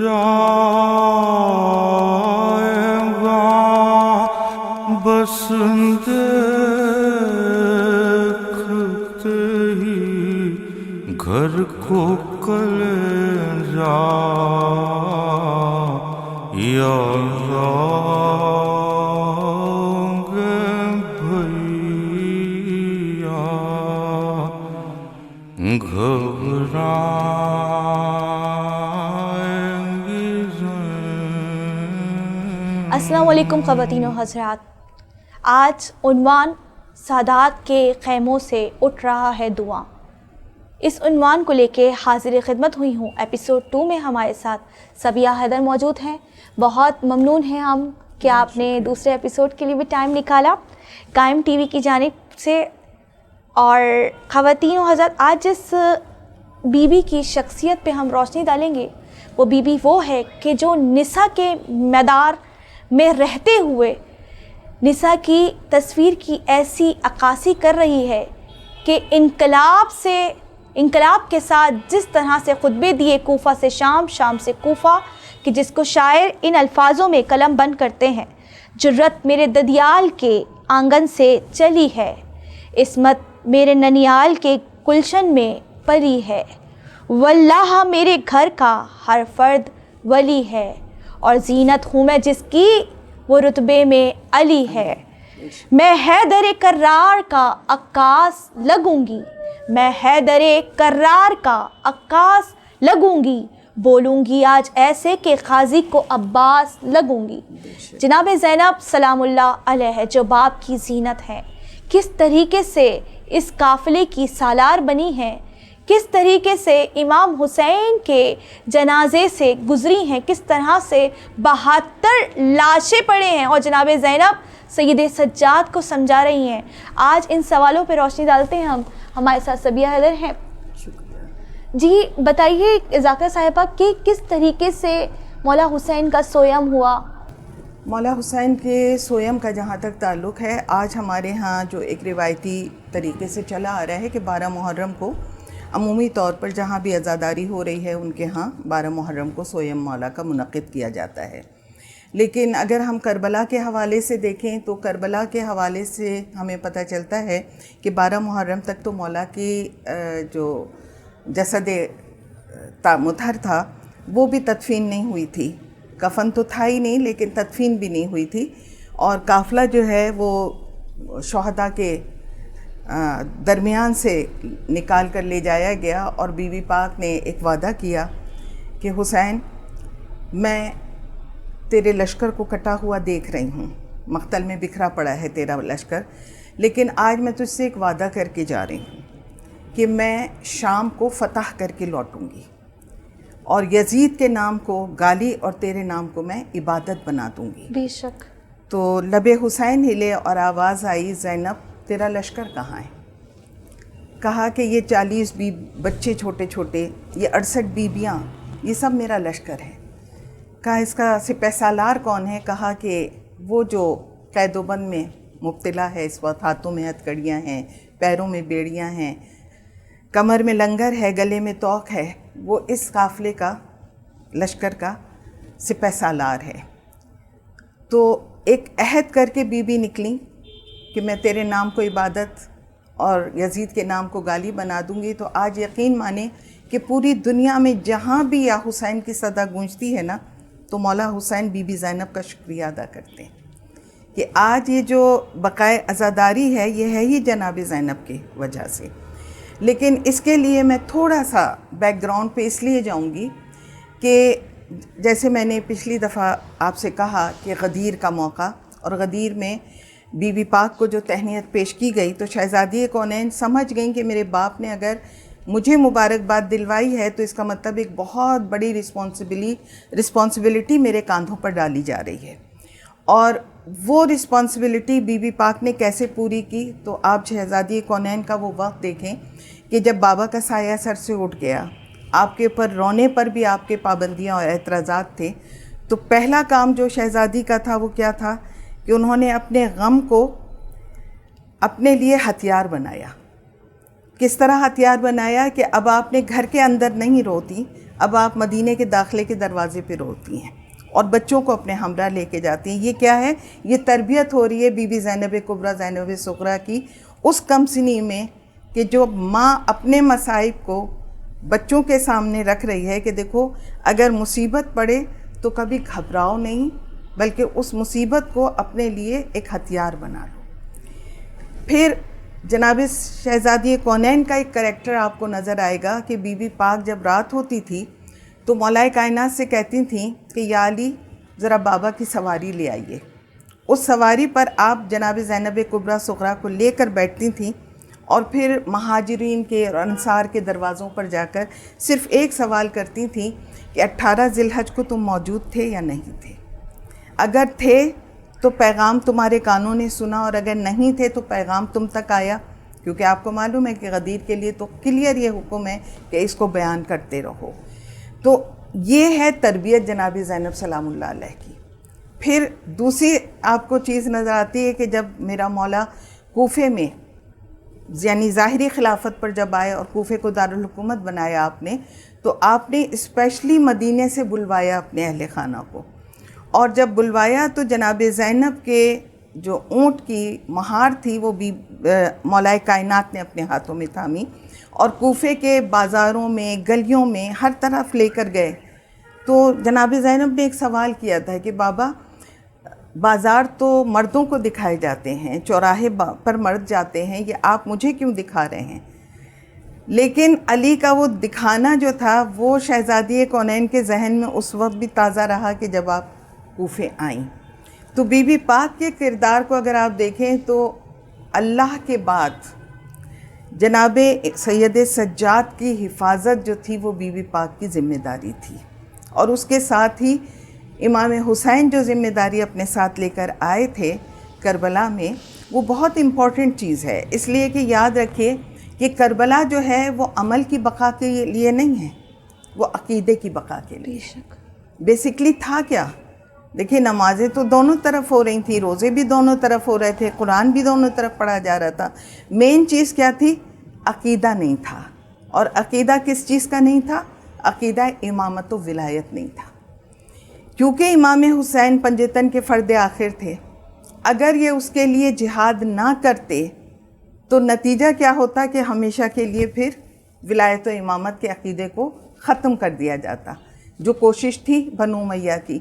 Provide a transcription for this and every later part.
جائے گا بس دیکھتے ہی گھر کو کلیجا یا بھیا السلام علیکم خواتین و حضرات. آج عنوان سادات کے خیموں سے اٹھ رہا ہے دھواں. اس عنوان کو لے کے حاضر خدمت ہوئی ہوں. ایپیسوڈ 2 میں ہمارے ساتھ صبیہ حیدر موجود ہیں. بہت ممنون ہیں ہم کہ آپ نے دوسرے ایپیسوڈ کے لیے بھی ٹائم نکالا قائم ٹی وی کی جانب سے. اور خواتین و حضرات، آج جس بی بی کی شخصیت پہ ہم روشنی ڈالیں گے وہ بی بی وہ ہے کہ جو نساء کے میدان میں رہتے ہوئے نساء کی تصویر کی ایسی عکاسی کر رہی ہے کہ انقلاب کے ساتھ جس طرح سے خطبے دیے کوفہ سے شام، شام سے کوفہ، کہ جس کو شاعر ان الفاظوں میں قلم بند کرتے ہیں: جرت میرے ددیال کے آنگن سے چلی ہے، عصمت میرے ننیال کے گلشن میں پلی ہے، واللہ میرے گھر کا ہر فرد ولی ہے، اور زینت ہوں میں جس کی وہ رتبے میں علی ہے. میں حیدر کرار کا عکاس لگوں گی، میں حیدر کرار کا عکاس لگوں گی، بولوں گی آج ایسے کہ قاضی کو عباس لگوں گی. جناب زینب سلام اللہ علیہ جو باپ کی زینت ہے، کس طریقے سے اس قافلے کی سالار بنی ہیں، کس طریقے سے امام حسین کے جنازے سے گزری ہیں، کس طرح سے 72 لاشیں پڑے ہیں اور جناب زینب سید سجاد کو سمجھا رہی ہیں. آج ان سوالوں پہ روشنی ڈالتے ہیں. ہمارے ساتھ صبیہ حیدر ہیں. جی بتائیے ذاکرہ صاحبہ کہ کس طریقے سے مولا حسین کا سویم ہوا؟ مولا حسین کے سویم کا جہاں تک تعلق ہے، آج ہمارے ہاں جو ایک روایتی طریقے سے چلا آ رہا ہے کہ 12 محرم کو عمومی طور پر جہاں بھی عزاداری ہو رہی ہے ان کے ہاں 12 محرم کو سویم مولا کا منعقد کیا جاتا ہے. لیکن اگر ہم کربلا کے حوالے سے دیکھیں تو کربلا کے حوالے سے ہمیں پتہ چلتا ہے کہ 12 محرم تک تو مولا کی جو جسد مطہر تھا وہ بھی تدفین نہیں ہوئی تھی. کفن تو تھا ہی نہیں لیکن تدفین بھی نہیں ہوئی تھی، اور قافلہ جو ہے وہ شہداء کے درمیان سے نکال کر لے جایا گیا. اور بی بی پاک نے ایک وعدہ کیا کہ حسین میں تیرے لشکر کو کٹا ہوا دیکھ رہی ہوں، مقتل میں بکھرا پڑا ہے تیرا لشکر، لیکن آج میں تجھ سے ایک وعدہ کر کے جا رہی ہوں کہ میں شام کو فتح کر کے لوٹوں گی، اور یزید کے نام کو گالی اور تیرے نام کو میں عبادت بنا دوں گی. بے شک. تو لب حسین ہلے اور آواز آئی: زینب تیرا لشکر کہاں ہے؟ کہا کہ یہ 40 بچے چھوٹے چھوٹے، یہ 68 بیبیاں، یہ سب میرا لشکر ہے. کہا اس کا سپہ سالار کون ہے؟ کہا کہ وہ جو قید و بند میں مبتلا ہے اس وقت، ہاتھوں میں ہتھکڑیاں ہیں، پیروں میں بیڑیاں ہیں، کمر میں لنگر ہے، گلے میں توق ہے، وہ اس قافلے کا لشکر کا سپہ سالار ہے. تو ایک عہد کر کے بی بی نکلی کہ میں تیرے نام کو عبادت اور یزید کے نام کو گالی بنا دوں گی. تو آج یقین مانیں کہ پوری دنیا میں جہاں بھی یا حسین کی صدا گونجتی ہے نا، تو مولا حسین بی بی زینب کا شکریہ ادا کرتے ہیں کہ آج یہ جو بقائے عزاداری ہے یہ ہے ہی جناب زینب کی وجہ سے. لیکن اس کے لیے میں تھوڑا سا بیک گراؤنڈ پہ اس لیے جاؤں گی کہ جیسے میں نے پچھلی دفعہ آپ سے کہا کہ غدیر کا موقع، اور غدیر میں بی بی پاک کو جو تہنیت پیش کی گئی تو شہزادی کونین سمجھ گئیں کہ میرے باپ نے اگر مجھے مبارکباد دلوائی ہے تو اس کا مطلب ایک بہت بڑی رسپانسبلٹی میرے کاندھوں پر ڈالی جا رہی ہے. اور وہ رسپانسبلٹی بی بی پاک نے کیسے پوری کی؟ تو آپ شہزادی کونین کا وہ وقت دیکھیں کہ جب بابا کا سایہ سر سے اٹھ گیا، آپ کے اوپر رونے پر بھی آپ کے پابندیاں اور اعتراضات تھے، تو پہلا کام جو شہزادی کا تھا وہ کیا تھا کہ انہوں نے اپنے غم کو اپنے لیے ہتھیار بنایا. کس طرح ہتھیار بنایا کہ اب آپ نے گھر کے اندر نہیں روتی، اب آپ مدینے کے داخلے کے دروازے پہ روتی ہیں اور بچوں کو اپنے ہمراہ لے کے جاتی ہیں. یہ کیا ہے؟ یہ تربیت ہو رہی ہے بی بی زینب کبریٰ زینب صغریٰ کی اس کم سنی میں کہ جو ماں اپنے مصائب کو بچوں کے سامنے رکھ رہی ہے کہ دیکھو اگر مصیبت پڑے تو کبھی گھبراؤ نہیں، بلکہ اس مصیبت کو اپنے لیے ایک ہتھیار بنا لو. پھر جناب شہزادی کونین کا ایک کریکٹر آپ کو نظر آئے گا کہ بی بی پاک جب رات ہوتی تھی تو مولا کائنات سے کہتی تھیں کہ یا علی ذرا بابا کی سواری لے آئیے. اس سواری پر آپ جناب زینب کبریٰ صغریٰ کو لے کر بیٹھتی تھیں اور پھر مہاجرین کے اور انصار کے دروازوں پر جا کر صرف ایک سوال کرتی تھیں کہ 18 ذی الحج کو تم موجود تھے یا نہیں تھے؟ اگر تھے تو پیغام تمہارے کانوں نے سنا، اور اگر نہیں تھے تو پیغام تم تک آیا؟ کیونکہ آپ کو معلوم ہے کہ غدیر کے لیے تو کلیئر یہ حکم ہے کہ اس کو بیان کرتے رہو. تو یہ ہے تربیت جناب زینب سلام اللہ علیہ کی. پھر دوسری آپ کو چیز نظر آتی ہے کہ جب میرا مولا کوفے میں یعنی ظاہری خلافت پر جب آئے اور کوفے کو دارالحکومت بنایا آپ نے، تو آپ نے اسپیشلی مدینے سے بلوایا اپنے اہل خانہ کو. اور جب بلوایا تو جناب زینب کے جو اونٹ کی مہار تھی وہ بھی مولا کائنات نے اپنے ہاتھوں میں تھامی اور کوفے کے بازاروں میں گلیوں میں ہر طرف لے کر گئے. تو جناب زینب نے ایک سوال کیا تھا کہ بابا بازار تو مردوں کو دکھائے جاتے ہیں، چوراہے پر مرد جاتے ہیں، یہ آپ مجھے کیوں دکھا رہے ہیں؟ لیکن علی کا وہ دکھانا جو تھا وہ شہزادی کونین کے ذہن میں اس وقت بھی تازہ رہا کہ جب آپ کوفے آئیں. تو بی بی پاک کے کردار کو اگر آپ دیکھیں تو اللہ کے بعد جناب سید سجاد کی حفاظت جو تھی وہ بی بی پاک کی ذمہ داری تھی، اور اس کے ساتھ ہی امام حسین جو ذمہ داری اپنے ساتھ لے کر آئے تھے کربلا میں، وہ بہت امپورٹنٹ چیز ہے. اس لیے کہ یاد رکھیے کہ کربلا جو ہے وہ عمل کی بقا کے لیے نہیں ہے، وہ عقیدے کی بقا کے لیے. بیسکلی تھا کیا؟ دیکھیے نمازیں تو دونوں طرف ہو رہی تھیں، روزے بھی دونوں طرف ہو رہے تھے، قرآن بھی دونوں طرف پڑھا جا رہا تھا. مین چیز کیا تھی؟ عقیدہ نہیں تھا. اور عقیدہ کس چیز کا نہیں تھا؟ عقیدہ امامت و ولایت نہیں تھا. کیونکہ امام حسین پنجتن کے فرد آخر تھے، اگر یہ اس کے لیے جہاد نہ کرتے تو نتیجہ کیا ہوتا کہ ہمیشہ کے لیے پھر ولایت و امامت کے عقیدے کو ختم کر دیا جاتا، جو کوشش تھی بنو امیہ کی.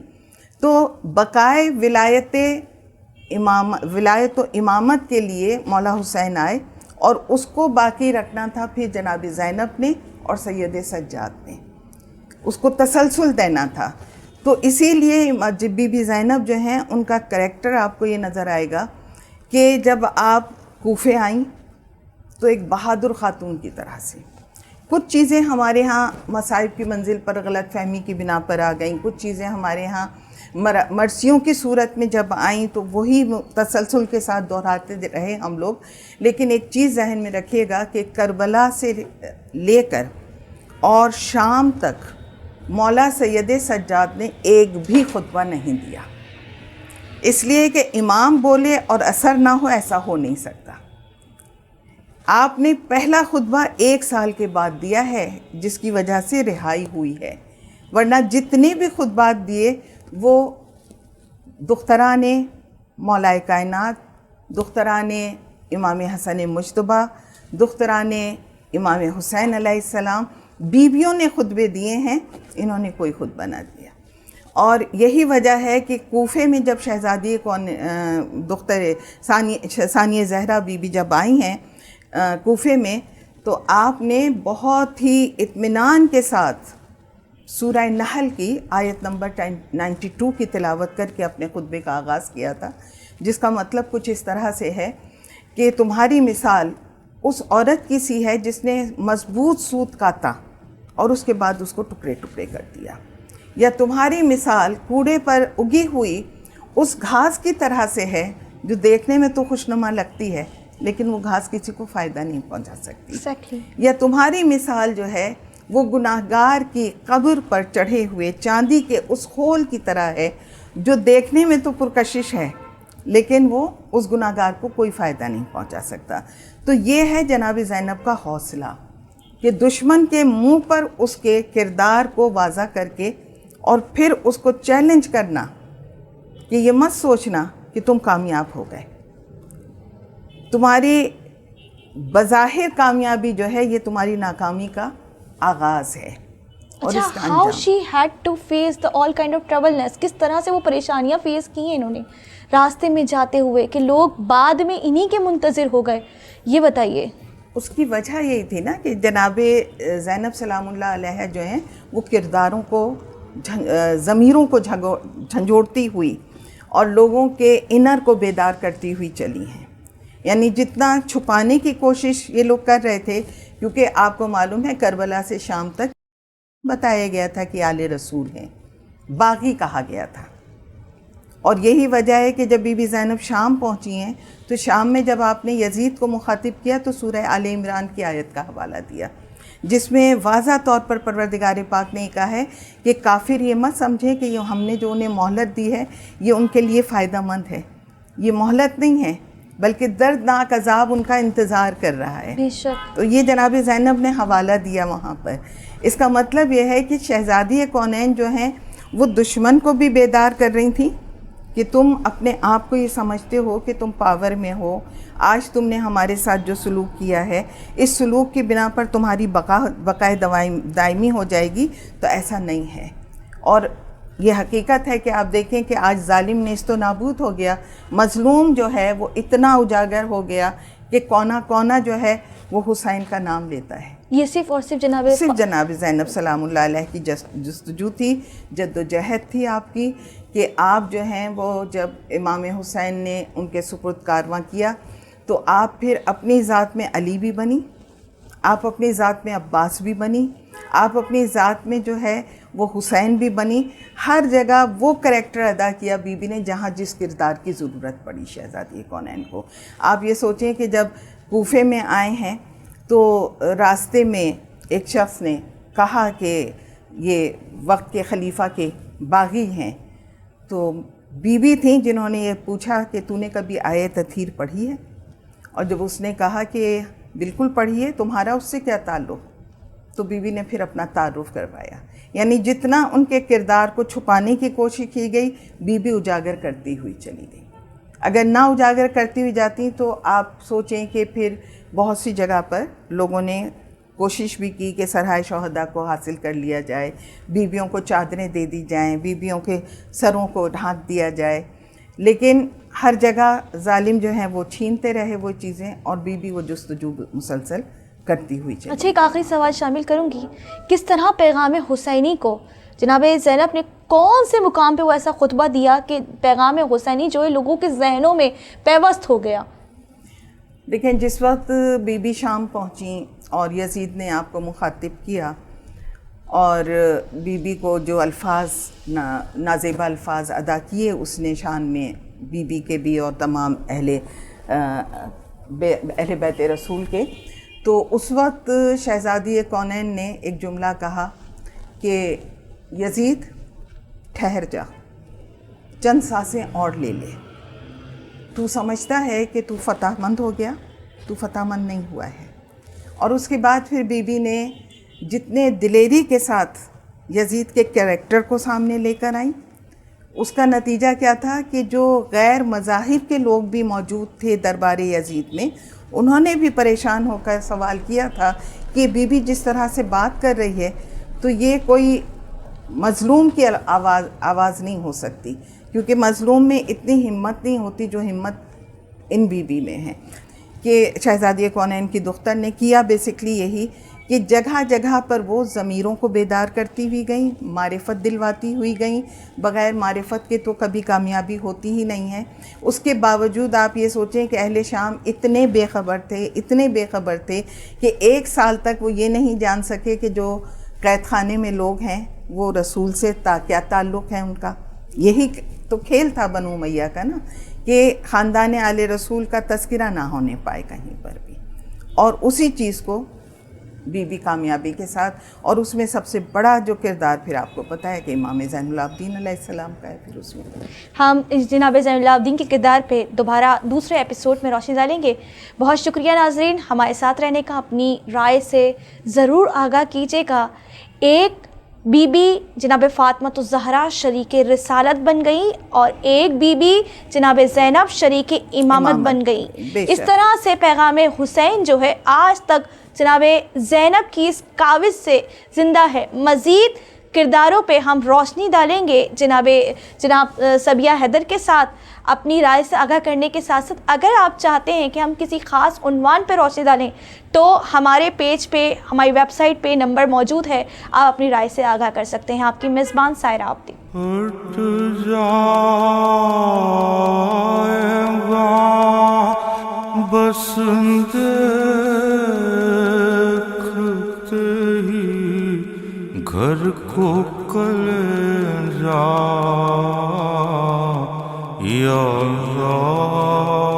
تو بقائے ولایت و امامت کے لیے مولا حسین آئے اور اس کو باقی رکھنا تھا پھر جناب زینب نے اور سید سجاد نے، اس کو تسلسل دینا تھا. تو اسی لیے بی بی زینب جو ہیں ان کا کریکٹر آپ کو یہ نظر آئے گا کہ جب آپ کوفے آئیں تو ایک بہادر خاتون کی طرح سے. کچھ چیزیں ہمارے ہاں مصائب کی منزل پر غلط فہمی کی بنا پر آ گئیں، کچھ چیزیں ہمارے ہاں مرثیوں کی صورت میں جب آئیں تو وہی تسلسل کے ساتھ دہراتے رہے ہم لوگ. لیکن ایک چیز ذہن میں رکھیے گا کہ کربلا سے لے کر اور شام تک مولا سید سجاد نے ایک بھی خطبہ نہیں دیا، اس لیے کہ امام بولے اور اثر نہ ہو، ایسا ہو نہیں سکتا. آپ نے پہلا خطبہ 1 سال کے بعد دیا ہے جس کی وجہ سے رہائی ہوئی ہے، ورنہ جتنے بھی خطبات دیے وہ دختران مولا کائنات، دختران امام حسن مجتبیٰ، دختران امام حسین علیہ السلام، بیویوں نے خطبے دیے ہیں، انہوں نے کوئی خطبہ نہ دیا. اور یہی وجہ ہے کہ کوفے میں جب شہزادی دختر ثانیہ زہرا بی بی جب آئی ہیں کوفے میں، تو آپ نے بہت ہی اطمینان کے ساتھ سورہ نحل کی آیت نمبر 92 کی تلاوت کر کے اپنے خطبے کا آغاز کیا تھا، جس کا مطلب کچھ اس طرح سے ہے کہ تمہاری مثال اس عورت کی سی ہے جس نے مضبوط سوت کاتا اور اس کے بعد اس کو ٹکڑے ٹکڑے کر دیا، یا تمہاری مثال کوڑے پر اگی ہوئی اس گھاس کی طرح سے ہے جو دیکھنے میں تو خوشنما لگتی ہے لیکن وہ گھاس کسی کو فائدہ نہیں پہنچا سکتی. یا تمہاری مثال جو ہے وہ گناہگار کی قبر پر چڑھے ہوئے چاندی کے اس خول کی طرح ہے جو دیکھنے میں تو پرکشش ہے لیکن وہ اس گناہگار کو کوئی فائدہ نہیں پہنچا سکتا. تو یہ ہے جناب زینب کا حوصلہ کہ دشمن کے منہ پر اس کے کردار کو واضح کر کے اور پھر اس کو چیلنج کرنا کہ یہ مت سوچنا کہ تم کامیاب ہو گئے. تمہاری بظاہر کامیابی جو ہے یہ تمہاری ناکامی کا آغاز ہے. اور اس کا how she had to face the all kind of turbulence, کس طرح سے وہ پریشانیاں فیس کی ہیں انہوں نے راستے میں جاتے ہوئے کہ لوگ بعد میں انہی کے منتظر ہو گئے، یہ بتائیے. اس کی وجہ یہی تھی نا کہ جناب زینب سلام اللہ علیہ جو ہیں وہ کرداروں کو ضمیروں کو جھنجھوڑتی ہوئی اور لوگوں کے انر کو بیدار کرتی ہوئی چلی ہیں. یعنی جتنا چھپانے کی کوشش یہ لوگ کر رہے تھے، کیونکہ آپ کو معلوم ہے کربلا سے شام تک بتایا گیا تھا کہ آل رسول ہیں، باغی کہا گیا تھا. اور یہی وجہ ہے کہ جب بی بی زینب شام پہنچی ہیں تو شام میں جب آپ نے یزید کو مخاطب کیا تو سورہ آل عمران کی آیت کا حوالہ دیا، جس میں واضح طور پر پروردگار پاک نے کہا ہے کہ کافر یہ مت سمجھیں کہ یہ ہم نے جو انہیں مہلت دی ہے یہ ان کے لیے فائدہ مند ہے. یہ مہلت نہیں ہے بلکہ دردناک عذاب ان کا انتظار کر رہا ہے. بے شک. تو یہ جناب زینب نے حوالہ دیا وہاں پر. اس کا مطلب یہ ہے کہ شہزادی کونین جو ہیں وہ دشمن کو بھی بیدار کر رہی تھیں کہ تم اپنے آپ کو یہ سمجھتے ہو کہ تم پاور میں ہو، آج تم نے ہمارے ساتھ جو سلوک کیا ہے اس سلوک کی بنا پر تمہاری بقائے دائمی ہو جائے گی، تو ایسا نہیں ہے. اور یہ حقیقت ہے کہ آپ دیکھیں کہ آج ظالم نیست و نابود ہو گیا، مظلوم جو ہے وہ اتنا اجاگر ہو گیا کہ کونا کونا جو ہے وہ حسین کا نام لیتا ہے. یہ صرف اور صرف جناب زینب سلام اللہ علیہ کی جستجو تھی، جد و جہد تھی آپ کی، کہ آپ جو ہیں وہ جب امام حسین نے ان کے سپرد کارواں کیا تو آپ پھر اپنی ذات میں علی بھی بنی، آپ اپنی ذات میں عباس بھی بنی، آپ اپنی ذات میں جو ہے وہ حسین بھی بنی. ہر جگہ وہ کریکٹر ادا کیا بی بی نے جہاں جس کردار کی ضرورت پڑی شہزادی کونین کو. آپ یہ سوچیں کہ جب کوفے میں آئے ہیں تو راستے میں ایک شخص نے کہا کہ یہ وقت کے خلیفہ کے باغی ہیں، تو بی بی تھیں جنہوں نے یہ پوچھا کہ تو نے کبھی آیت تطہیر پڑھی ہے؟ اور جب اس نے کہا کہ بالکل پڑھی ہے، تمہارا اس سے کیا تعلق؟ تو بی بی نے پھر اپنا تعارف کروایا. یعنی جتنا ان کے کردار کو چھپانے کی کوشش کی گئی، بی بی اجاگر کرتی ہوئی چلی گئی. اگر نہ اجاگر کرتی ہوئی جاتی تو آپ سوچیں کہ پھر بہت سی جگہ پر لوگوں نے کوشش بھی کی کہ سرائے شہداء کو حاصل کر لیا جائے، بیویوں کو چادریں دے دی جائیں، بیویوں کے سروں کو ڈھانک دیا جائے، لیکن ہر جگہ ظالم جو ہیں وہ چھینتے رہے وہ چیزیں، اور بی بی وہ جستجو مسلسل کرتی ہوئی چلی. اچھا، ایک آخری سوال شامل کروں گی، کس طرح پیغام حسینی کو جناب زینب نے کون سے مقام پہ وہ ایسا خطبہ دیا کہ پیغام حسینی جو ہے لوگوں کے ذہنوں میں پیوست ہو گیا؟ دیکھیں، جس وقت بی بی شام پہنچیں اور یزید نے آپ کو مخاطب کیا اور بی بی کو جو الفاظ نازیبہ الفاظ ادا کیے اس نے شان میں بی بی کے بھی اور تمام اہل بیت رسول کے، تو اس وقت شہزادی کونین نے ایک جملہ کہا کہ یزید ٹھہر جا، چند سانسیں اور لے لے. تو سمجھتا ہے کہ تو فتح مند ہو گیا، تو فتح مند نہیں ہوا ہے. اور اس کے بعد پھر بی بی نے جتنے دلیری کے ساتھ یزید کے کریکٹر کو سامنے لے کر آئیں، اس کا نتیجہ کیا تھا کہ جو غیر مذاہب کے لوگ بھی موجود تھے دربار یزید میں، انہوں نے بھی پریشان ہو کر سوال کیا تھا کہ بی بی جس طرح سے بات کر رہی ہے تو یہ کوئی مظلوم کی آواز نہیں ہو سکتی، کیونکہ مظلوم میں اتنی ہمت نہیں ہوتی جو ہمت ان بی بی میں ہے. کہ شہزادی کونین کی دختر نے کیا بیسکلی یہی کہ جگہ جگہ پر وہ ضمیروں کو بیدار کرتی ہوئی گئیں، معرفت دلواتی ہوئی گئیں. بغیر معرفت کے تو کبھی کامیابی ہوتی ہی نہیں ہے. اس کے باوجود آپ یہ سوچیں کہ اہل شام اتنے بے خبر تھے کہ 1 سال تک وہ یہ نہیں جان سکے کہ جو قید خانے میں لوگ ہیں وہ رسول سے کیا تعلق ہے ان کا. یہی تو کھیل تھا بنو امیہ کا نا، کہ خاندان آل رسول کا تذکرہ نہ ہونے پائے کہیں پر بھی. اور اسی چیز کو بی بی کامیابی کے ساتھ، اور اس میں سب سے بڑا جو کردار پھر آپ کو پتہ ہے کہ امام زین العابدین علیہ السلام کا ہے پھر اس میں. ہم جناب زین العابدین کے کردار پہ دوبارہ دوسرے ایپیسوڈ میں روشنی ڈالیں گے. بہت شکریہ ناظرین ہمارے ساتھ رہنے کا. اپنی رائے سے ضرور آگاہ کیجیے گا. ایک بی بی جناب فاطمۃ الزہرا شریک رسالت بن گئی اور ایک بی بی جناب زینب شریک امامت بن گئی. اس طرح سے پیغام حسین جو ہے آج تک جناب زینب کی اس کاوش سے زندہ ہے. مزید کرداروں پہ ہم روشنی ڈالیں گے جناب صبیہ حیدر کے ساتھ. اپنی رائے سے آگاہ کرنے کے ساتھ ساتھ اگر آپ چاہتے ہیں کہ ہم کسی خاص عنوان پہ روشنی ڈالیں تو ہمارے پیج پہ ہماری ویب سائٹ پہ نمبر موجود ہے, آپ اپنی رائے سے آگاہ کر سکتے ہیں. آپ کی میزبان سائرہ عابدی. ہٹ جائے گا بس دیکھتے ہی گھر کو کلیجا یا اللہ